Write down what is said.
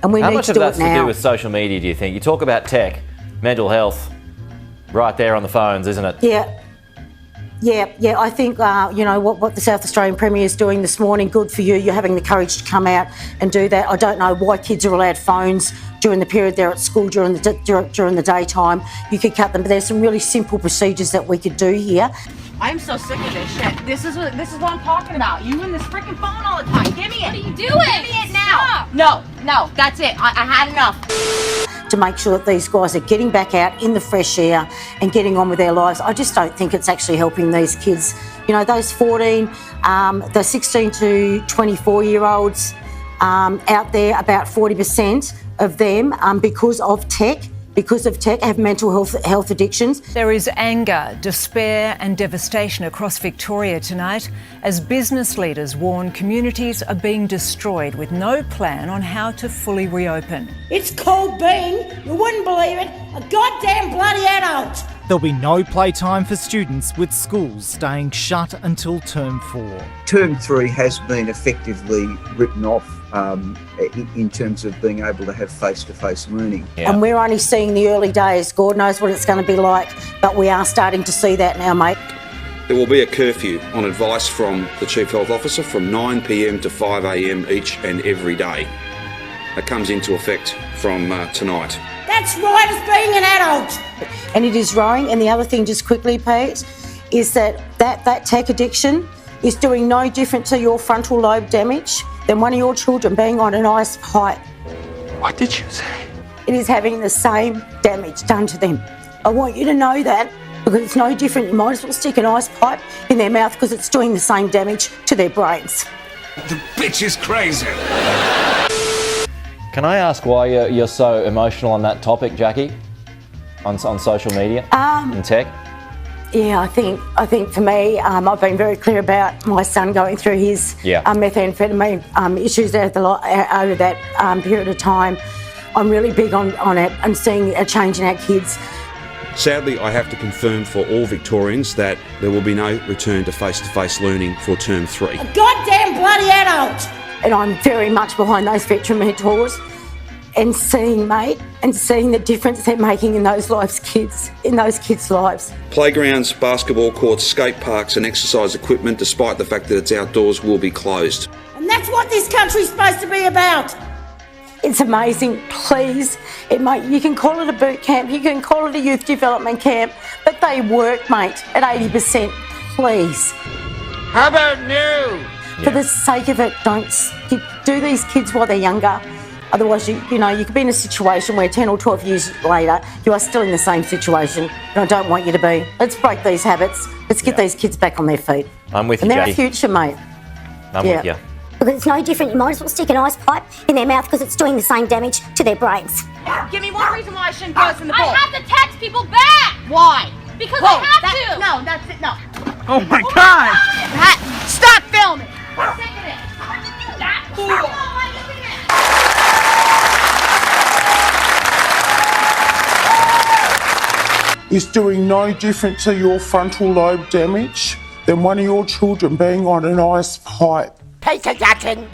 and we How need much to of do it that's to now. do with social media, do you think? You talk about tech, mental health, right there on the phones, isn't it? Yeah. I think, what the South Australian Premier is doing this morning, good for you. You're having the courage to come out and do that. I don't know why kids are allowed phones during the period they're at school during the daytime. You could cut them, but there's some really simple procedures that we could do here. I'm so sick of this shit. This is what I'm talking about. You and this freaking phone all the time. Give me it. What are you doing? Give me it now. Stop. No, that's it. I had enough. To make sure that these guys are getting back out in the fresh air and getting on with their lives. I just don't think it's actually helping these kids. You know, those 14, the 16 to 24-year-olds out there, about 40% of them, because of tech, have mental health addictions. There is anger, despair and devastation across Victoria tonight as business leaders warn communities are being destroyed with no plan on how to fully reopen. It's called being, you wouldn't believe it, a goddamn bloody adult. There'll be no playtime for students, with schools staying shut until Term 4. Term 3 has been effectively written off in terms of being able to have face-to-face learning. Yeah. And we're only seeing the early days. God knows what it's going to be like, but we are starting to see that now, mate. There will be a curfew on advice from the Chief Health Officer from 9 p.m. to 5 a.m. each and every day. That comes into effect from tonight. That's right as being an adult. And it is growing. And the other thing, just quickly, Pete, is that tech addiction is doing no different to your frontal lobe damage than one of your children being on an ice pipe. What did you say? It is having the same damage done to them. I want you to know that, because it's no different. You might as well stick an ice pipe in their mouth because it's doing the same damage to their brains. The bitch is crazy. Can I ask why you're so emotional on that topic, Jacqui, on social media and tech? Yeah, I think for me, I've been very clear about my son going through his methamphetamine issues over that period of time. I'm really big on it and seeing a change in our kids. Sadly, I have to confirm for all Victorians that there will be no return to face-to-face learning for Term 3. A goddamn bloody adult. And I'm very much behind those veteran mentors and seeing the difference they're making in those kids' lives. Playgrounds, basketball courts, skate parks and exercise equipment, despite the fact that it's outdoors, will be closed. And that's what this country's supposed to be about. It's amazing, please. You can call it a boot camp, you can call it a youth development camp, but they work, mate, at 80%, please. How about new? For the sake of it, don't do these kids while they're younger. Otherwise, you could be in a situation where 10 or 12 years later, you are still in the same situation, and I don't want you to be. Let's break these habits. Let's get these kids back on their feet. I'm with you, And they're our Jacqui. future, mate. I'm with you. Because it's no different. You might as well stick an ice pipe in their mouth because it's doing the same damage to their brains. Give me one reason why I shouldn't post in the poll. I have to text people back. Why? Because I have to. No, that's it. No. Oh my God! Stop filming. I'm sick of it. That fool. Is doing no different to your frontal lobe damage than one of your children being on an ice pipe. Peter Dutton.